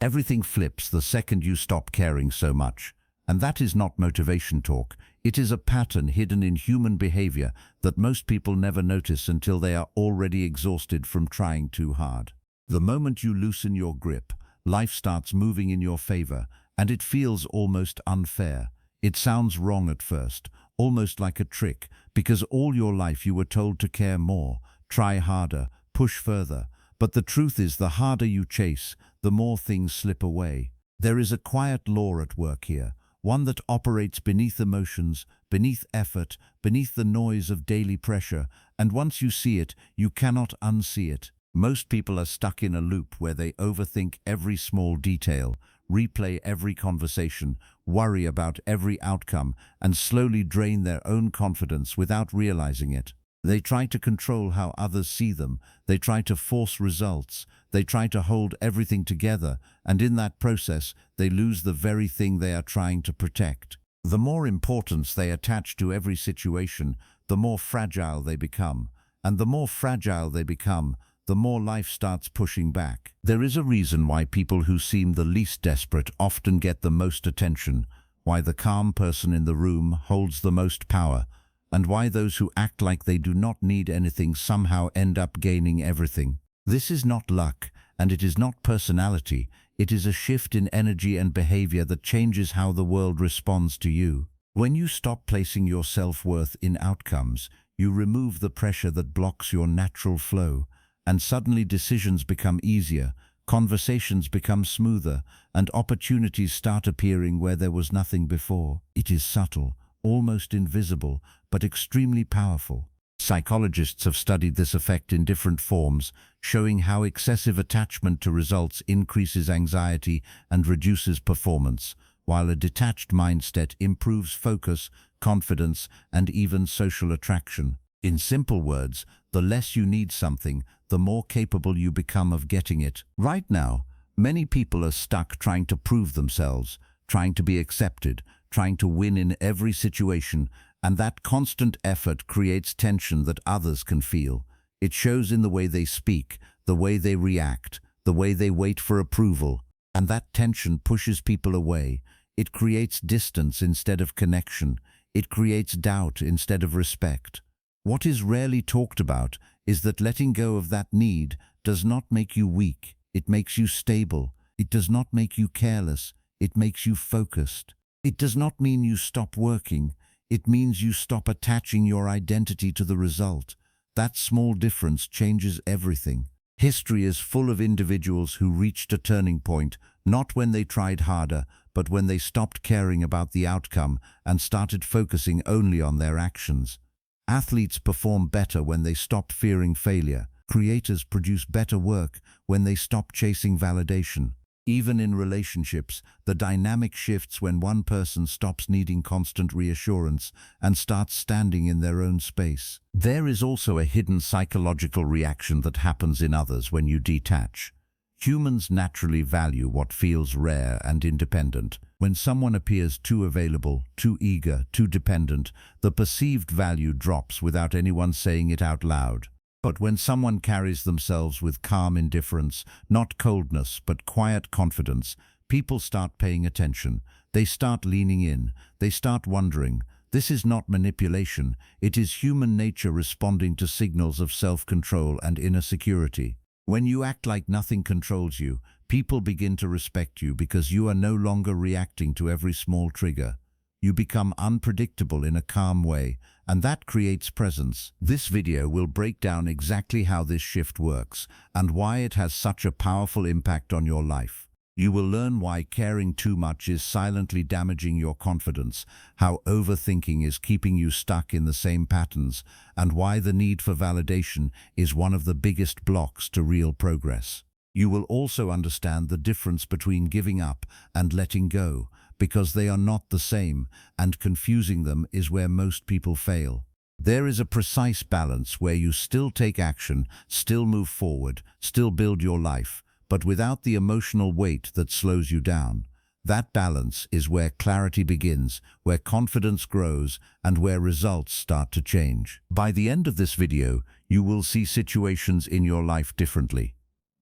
Everything flips the second you stop caring so much. And that is not motivation talk. It is a pattern hidden in human behavior that most people never notice until they are already exhausted from trying too hard. The moment you loosen your grip, life starts moving in your favor, and it feels almost unfair. It sounds wrong at first, almost like a trick, because all your life you were told to care more, try harder, push further. But the truth is, the harder you chase, the more things slip away. There is a quiet law at work here, one that operates beneath emotions, beneath effort, beneath the noise of daily pressure, and once you see it, you cannot unsee it. Most people are stuck in a loop where they overthink every small detail, replay every conversation, worry about every outcome, and slowly drain their own confidence without realizing it. They try to control how others see them, they try to force results, they try to hold everything together, and in that process, they lose the very thing they are trying to protect. The more importance they attach to every situation, the more fragile they become. And the more fragile they become, the more life starts pushing back. There is a reason why people who seem the least desperate often get the most attention, why the calm person in the room holds the most power, and why those who act like they do not need anything somehow end up gaining everything. This is not luck, and it is not personality. It is a shift in energy and behavior that changes how the world responds to you. When you stop placing your self-worth in outcomes, you remove the pressure that blocks your natural flow, and suddenly decisions become easier, conversations become smoother, and opportunities start appearing where there was nothing before. It is subtle, almost invisible, but extremely powerful. Psychologists have studied this effect in different forms, showing how excessive attachment to results increases anxiety and reduces performance, while a detached mindset improves focus, confidence, and even social attraction. In simple words, the less you need something, the more capable you become of getting it. Right now, many people are stuck trying to prove themselves, trying to be accepted, trying to win in every situation, and that constant effort creates tension that others can feel. It shows in the way they speak, the way they react, the way they wait for approval, and that tension pushes people away. It creates distance instead of connection. It creates doubt instead of respect. What is rarely talked about is that letting go of that need does not make you weak. It makes you stable. It does not make you careless. It makes you focused. It does not mean you stop working. It means you stop attaching your identity to the result. That small difference changes everything. History is full of individuals who reached a turning point, not when they tried harder, but when they stopped caring about the outcome and started focusing only on their actions. Athletes perform better when they stop fearing failure. Creators produce better work when they stop chasing validation. Even in relationships, the dynamic shifts when one person stops needing constant reassurance and starts standing in their own space. There is also a hidden psychological reaction that happens in others when you detach. Humans naturally value what feels rare and independent. When someone appears too available, too eager, too dependent, the perceived value drops without anyone saying it out loud. But when someone carries themselves with calm indifference, not coldness but quiet confidence, people start paying attention. They start leaning in. They start wondering. This is not manipulation. It is human nature responding to signals of self-control and inner security. When you act like nothing controls you, people begin to respect you because you are no longer reacting to every small trigger. You become unpredictable in a calm way, and that creates presence. This video will break down exactly how this shift works and why it has such a powerful impact on your life. You will learn why caring too much is silently damaging your confidence, how overthinking is keeping you stuck in the same patterns, and why the need for validation is one of the biggest blocks to real progress. You will also understand the difference between giving up and letting go, because they are not the same, and confusing them is where most people fail. There is a precise balance where you still take action, still move forward, still build your life, but without the emotional weight that slows you down. That balance is where clarity begins, where confidence grows, and where results start to change. By the end of this video, you will see situations in your life differently.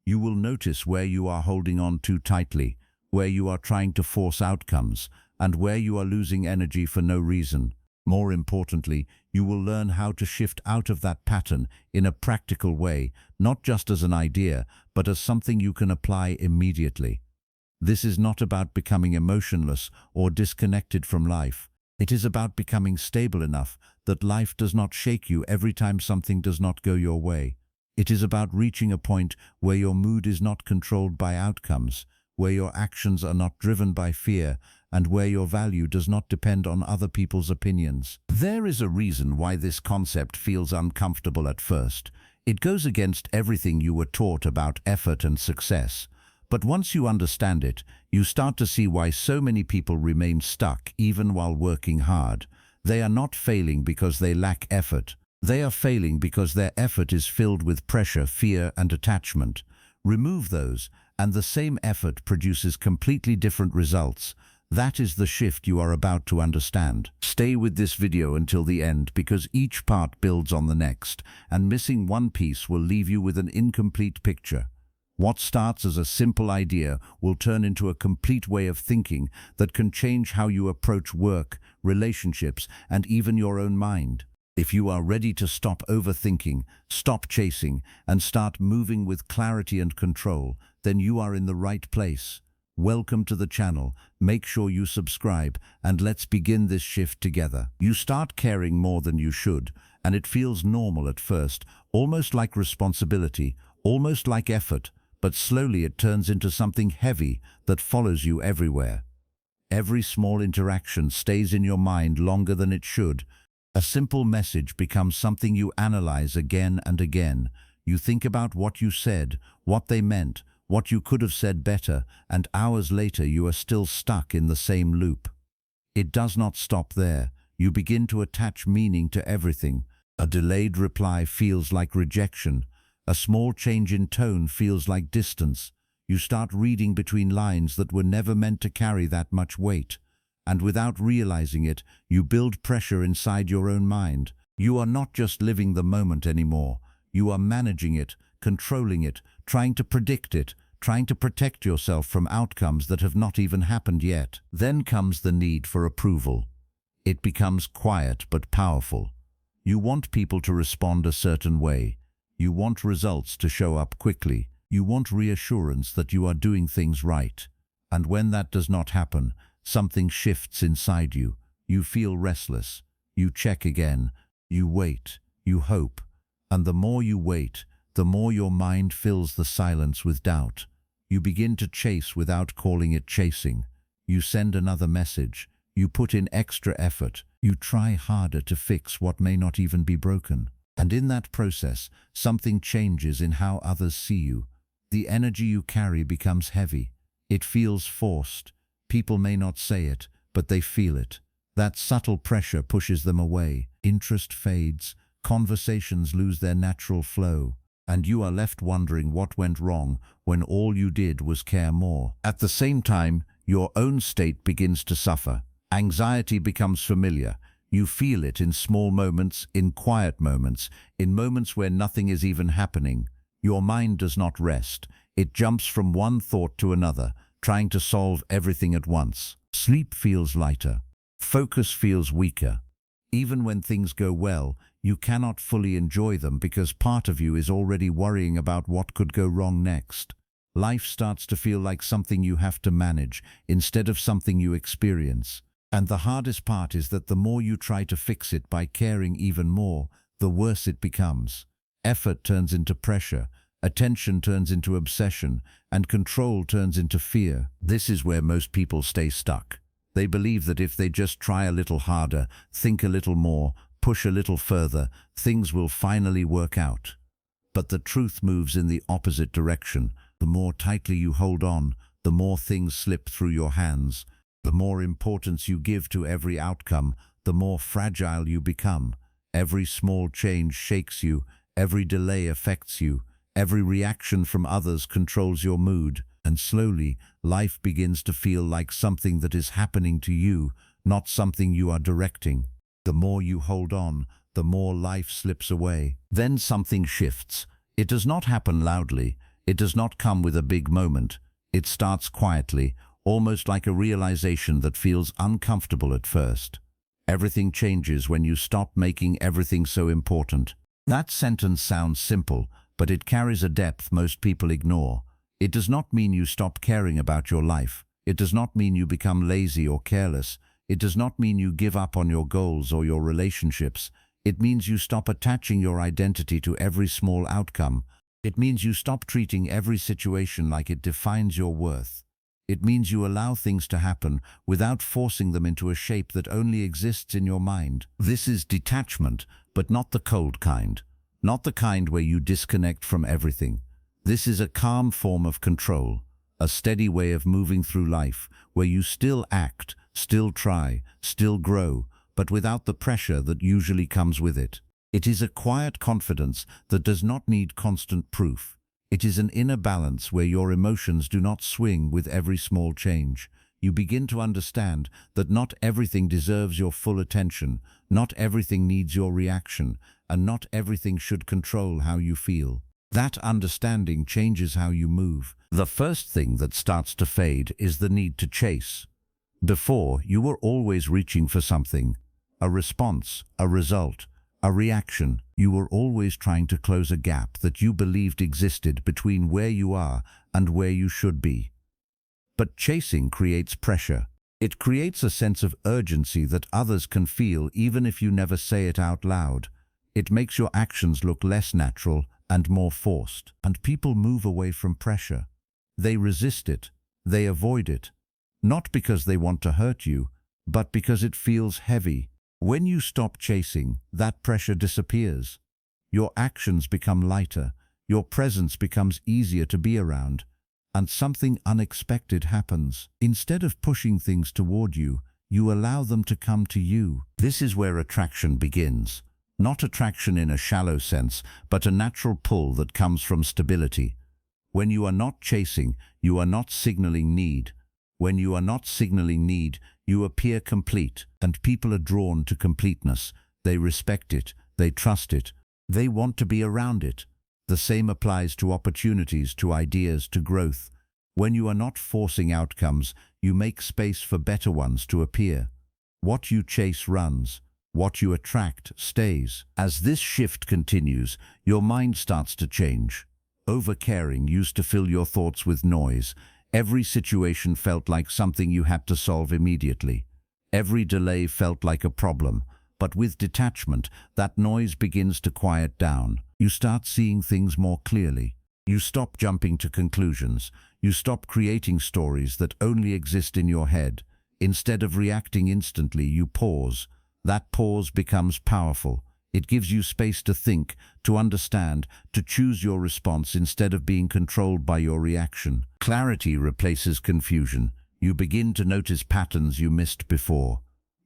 You will notice where you are holding on too tightly, where you are trying to force outcomes, and where you are losing energy for no reason. More importantly, you will learn how to shift out of that pattern in a practical way, not just as an idea, but as something you can apply immediately. This is not about becoming emotionless or disconnected from life. It is about becoming stable enough that life does not shake you every time something does not go your way. It is about reaching a point where your mood is not controlled by outcomes, where your actions are not driven by fear, and where your value does not depend on other people's opinions. There is a reason why this concept feels uncomfortable at first. It goes against everything you were taught about effort and success. But once you understand it, you start to see why so many people remain stuck even while working hard. They are not failing because they lack effort. They are failing because their effort is filled with pressure, fear, and attachment. Remove those, and the same effort produces completely different results. That is the shift you are about to understand. Stay with this video until the end because each part builds on the next, and missing one piece will leave you with an incomplete picture. What starts as a simple idea will turn into a complete way of thinking that can change how you approach work, relationships, and even your own mind. If you are ready to stop overthinking, stop chasing, and start moving with clarity and control, then you are in the right place. Welcome to the channel. Make sure you subscribe, and let's begin this shift together. You start caring more than you should, and it feels normal at first, almost like responsibility, almost like effort, but slowly it turns into something heavy that follows you everywhere. Every small interaction stays in your mind longer than it should. A simple message becomes something you analyze again and again. You think about what you said, what they meant, what you could have said better, and hours later you are still stuck in the same loop. It does not stop there. You begin to attach meaning to everything. A delayed reply feels like rejection. A small change in tone feels like distance. You start reading between lines that were never meant to carry that much weight. And without realizing it, you build pressure inside your own mind. You are not just living the moment anymore. You are managing it, controlling it, trying to predict it, trying to protect yourself from outcomes that have not even happened yet. Then comes the need for approval. It becomes quiet but powerful. You want people to respond a certain way. You want results to show up quickly. You want reassurance that you are doing things right. And when that does not happen, something shifts inside you. You feel restless. You check again. You wait. You hope. And the more you wait, the more your mind fills the silence with doubt. You begin to chase without calling it chasing. You send another message. You put in extra effort. You try harder to fix what may not even be broken. And in that process, something changes in how others see you. The energy you carry becomes heavy. It feels forced. People may not say it, but they feel it. That subtle pressure pushes them away. Interest fades. Conversations lose their natural flow. And you are left wondering what went wrong when all you did was care more. At the same time, your own state begins to suffer. Anxiety becomes familiar. You feel it in small moments, in quiet moments, in moments where nothing is even happening. Your mind does not rest. It jumps from one thought to another, trying to solve everything at once. Sleep feels lighter. Focus feels weaker. Even when things go well, you cannot fully enjoy them because part of you is already worrying about what could go wrong next. Life starts to feel like something you have to manage instead of something you experience. And the hardest part is that the more you try to fix it by caring even more, the worse it becomes. Effort turns into pressure, attention turns into obsession, and control turns into fear. This is where most people stay stuck. They believe that if they just try a little harder, think a little more, push a little further, things will finally work out. But the truth moves in the opposite direction. The more tightly you hold on, the more things slip through your hands. The more importance you give to every outcome, the more fragile you become. Every small change shakes you, every delay affects you, every reaction from others controls your mood, and slowly, life begins to feel like something that is happening to you, not something you are directing. The more you hold on, the more life slips away. Then something shifts. It does not happen loudly. It does not come with a big moment. It starts quietly, almost like a realization that feels uncomfortable at first. Everything changes when you stop making everything so important. That sentence sounds simple, but it carries a depth most people ignore. It does not mean you stop caring about your life. It does not mean you become lazy or careless. It does not mean you give up on your goals or your relationships. It means you stop attaching your identity to every small outcome. It means you stop treating every situation like it defines your worth. It means you allow things to happen without forcing them into a shape that only exists in your mind. This is detachment, but not the cold kind. Not the kind where you disconnect from everything. This is a calm form of control, a steady way of moving through life, where you still act, still try, still grow, but without the pressure that usually comes with it. It is a quiet confidence that does not need constant proof. It is an inner balance where your emotions do not swing with every small change. You begin to understand that not everything deserves your full attention, not everything needs your reaction, and not everything should control how you feel. That understanding changes how you move. The first thing that starts to fade is the need to chase. Before, you were always reaching for something, a response, a result, a reaction. You were always trying to close a gap that you believed existed between where you are and where you should be. But chasing creates pressure. It creates a sense of urgency that others can feel even if you never say it out loud. It makes your actions look less natural and more forced, and people move away from pressure. They resist it, they avoid it, not because they want to hurt you, but because it feels heavy. When you stop chasing, that pressure disappears. Your actions become lighter, your presence becomes easier to be around, and something unexpected happens. Instead of pushing things toward you, you allow them to come to you. This is where attraction begins. Not attraction in a shallow sense, but a natural pull that comes from stability. When you are not chasing, you are not signaling need. When you are not signaling need, you appear complete, and people are drawn to completeness. They respect it, they trust it, they want to be around it. The same applies to opportunities, to ideas, to growth. When you are not forcing outcomes, you make space for better ones to appear. What you chase runs. What you attract stays. As this shift continues, your mind starts to change. Overcaring used to fill your thoughts with noise. Every situation felt like something you had to solve immediately. Every delay felt like a problem. But with detachment, that noise begins to quiet down. You start seeing things more clearly. You stop jumping to conclusions. You stop creating stories that only exist in your head. Instead of reacting instantly, you pause. That pause becomes powerful. It gives you space to think, to understand, to choose your response instead of being controlled by your reaction. Clarity replaces confusion. You begin to notice patterns you missed before.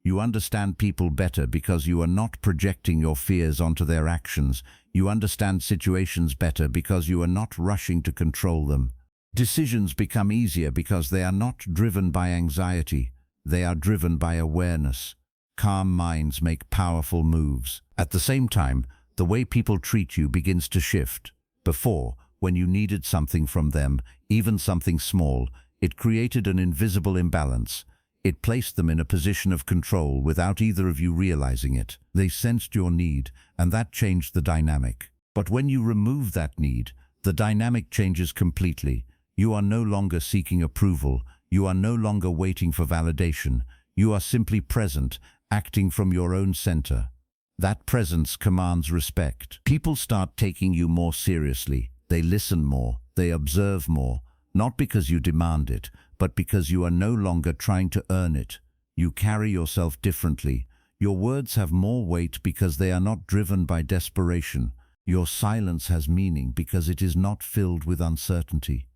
You understand people better because you are not projecting your fears onto their actions. You understand situations better because you are not rushing to control them. Decisions become easier because they are not driven by anxiety. They are driven by awareness. Calm minds make powerful moves. At the same time, the way people treat you begins to shift. Before, when you needed something from them, even something small, it created an invisible imbalance. It placed them in a position of control without either of you realizing it. They sensed your need, and that changed the dynamic. But when you remove that need, the dynamic changes completely. You are no longer seeking approval. You are no longer waiting for validation. You are simply present, acting from your own center. That presence commands respect. People start taking you more seriously. They listen more. They observe more. Not because you demand it, but because you are no longer trying to earn it. You carry yourself differently. Your words have more weight because they are not driven by desperation. Your silence has meaning because it is not filled with uncertainty.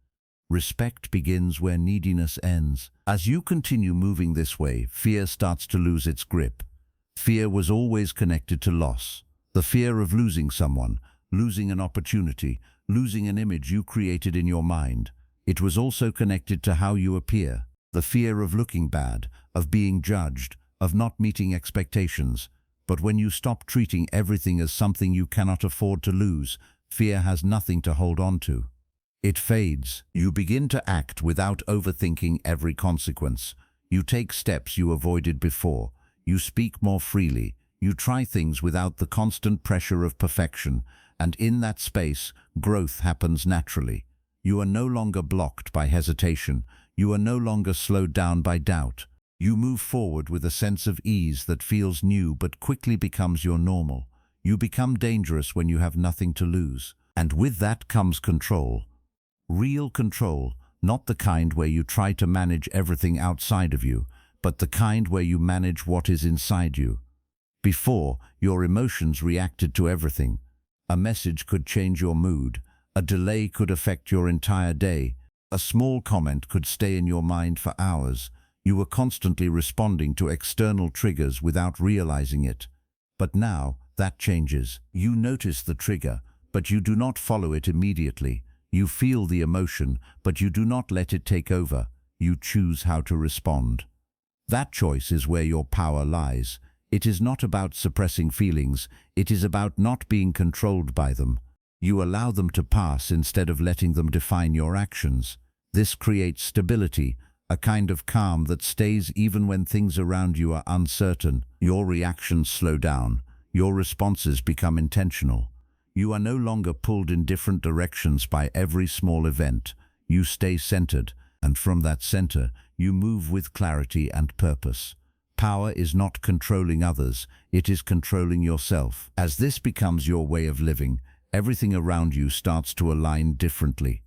Respect begins where neediness ends. As you continue moving this way, fear starts to lose its grip. Fear was always connected to loss. The fear of losing someone, losing an opportunity, losing an image you created in your mind. It was also connected to how you appear. The fear of looking bad, of being judged, of not meeting expectations. But when you stop treating everything as something you cannot afford to lose, fear has nothing to hold on to. It fades. You begin to act without overthinking every consequence. You take steps you avoided before. You speak more freely. You try things without the constant pressure of perfection, and in that space, growth happens naturally. You are no longer blocked by hesitation. You are no longer slowed down by doubt. You move forward with a sense of ease that feels new but quickly becomes your normal. You become dangerous when you have nothing to lose. And with that comes control. Real control, not the kind where you try to manage everything outside of you, but the kind where you manage what is inside you. Before, your emotions reacted to everything. A message could change your mood. A delay could affect your entire day. A small comment could stay in your mind for hours. You were constantly responding to external triggers without realizing it. But now, that changes. You notice the trigger, but you do not follow it immediately. You feel the emotion, but you do not let it take over. You choose how to respond. That choice is where your power lies. It is not about suppressing feelings, it is about not being controlled by them. You allow them to pass instead of letting them define your actions. This creates stability, a kind of calm that stays even when things around you are uncertain. Your reactions slow down. Your responses become intentional. You are no longer pulled in different directions by every small event. You stay centered, and from that center, you move with clarity and purpose. Power is not controlling others, it is controlling yourself. As this becomes your way of living, everything around you starts to align differently.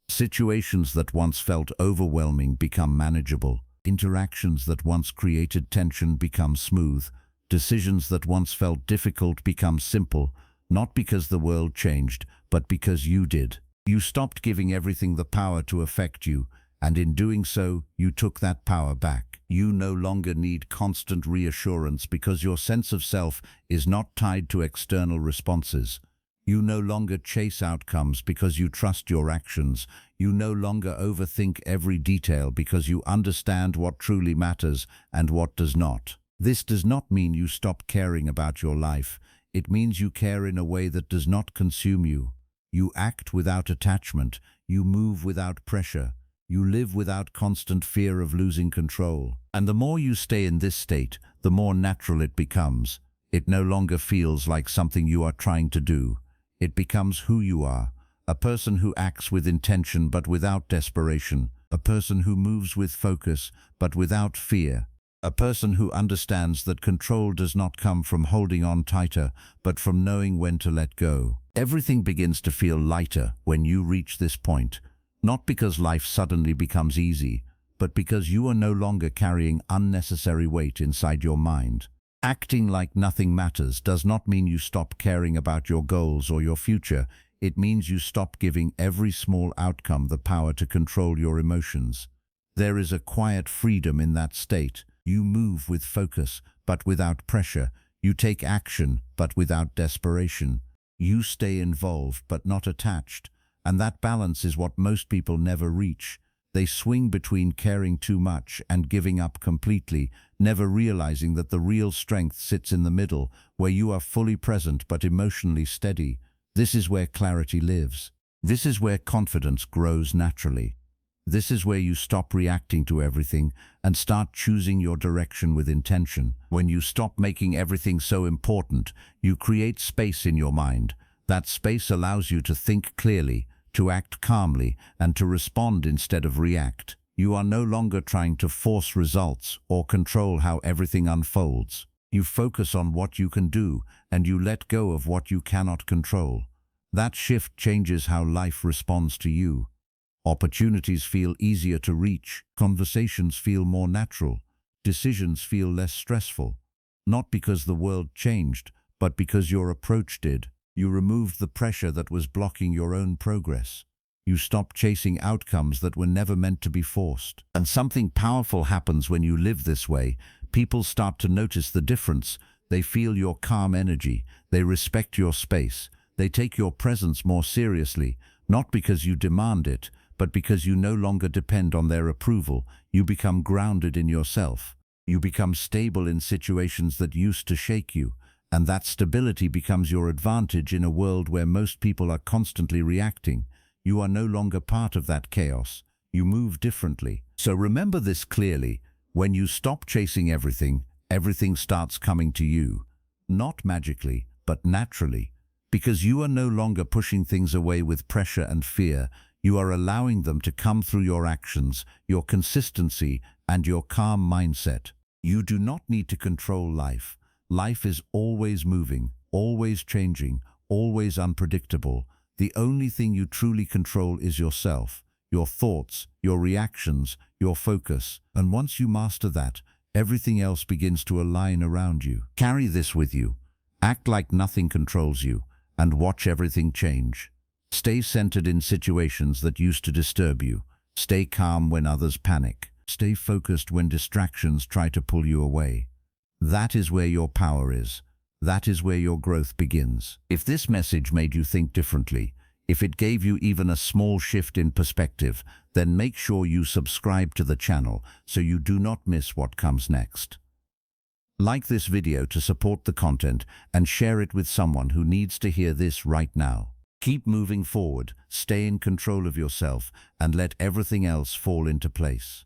Situations that once felt overwhelming become manageable. Interactions that once created tension become smooth. Decisions that once felt difficult become simple, not because the world changed, but because you did. You stopped giving everything the power to affect you, and in doing so, you took that power back. You no longer need constant reassurance because your sense of self is not tied to external responses. You no longer chase outcomes because you trust your actions. You no longer overthink every detail because you understand what truly matters and what does not. This does not mean you stop caring about your life. It means you care in a way that does not consume you. You act without attachment. You move without pressure. You live without constant fear of losing control. And the more you stay in this state, the more natural it becomes. It no longer feels like something you are trying to do. It becomes who you are, a person who acts with intention but without desperation, a person who moves with focus but without fear, a person who understands that control does not come from holding on tighter, but from knowing when to let go. Everything begins to feel lighter when you reach this point. Not because life suddenly becomes easy, but because you are no longer carrying unnecessary weight inside your mind. Acting like nothing matters does not mean you stop caring about your goals or your future. It means you stop giving every small outcome the power to control your emotions. There is a quiet freedom in that state. You move with focus, but without pressure. You take action, but without desperation. You stay involved, but not attached. And that balance is what most people never reach. They swing between caring too much and giving up completely, never realizing that the real strength sits in the middle, where you are fully present but emotionally steady. This is where clarity lives. This is where confidence grows naturally. This is where you stop reacting to everything and start choosing your direction with intention. When you stop making everything so important, you create space in your mind. That space allows you to think clearly, to act calmly, and to respond instead of react. You are no longer trying to force results or control how everything unfolds. You focus on what you can do, and you let go of what you cannot control. That shift changes how life responds to you. Opportunities feel easier to reach, conversations feel more natural, decisions feel less stressful. Not because the world changed, but because your approach did. You removed the pressure that was blocking your own progress. You stopped chasing outcomes that were never meant to be forced. And something powerful happens when you live this way. People start to notice the difference. They feel your calm energy. They respect your space. They take your presence more seriously, not because you demand it, but because you no longer depend on their approval. You become grounded in yourself. You become stable in situations that used to shake you. And that stability becomes your advantage in a world where most people are constantly reacting. You are no longer part of that chaos. You move differently. So remember this clearly. When you stop chasing everything, everything starts coming to you. Not magically, but naturally. Because you are no longer pushing things away with pressure and fear. You are allowing them to come through your actions, your consistency, and your calm mindset. You do not need to control life. Life is always moving, always changing, always unpredictable. The only thing you truly control is yourself, your thoughts, your reactions, your focus. And once you master that, everything else begins to align around you. Carry this with you. Act like nothing controls you, and watch everything change. Stay centered in situations that used to disturb you. Stay calm when others panic. Stay focused when distractions try to pull you away. That is where your power is. That is where your growth begins. If this message made you think differently, if it gave you even a small shift in perspective, then make sure you subscribe to the channel so you do not miss what comes next. Like this video to support the content and share it with someone who needs to hear this right now. Keep moving forward, stay in control of yourself, and let everything else fall into place.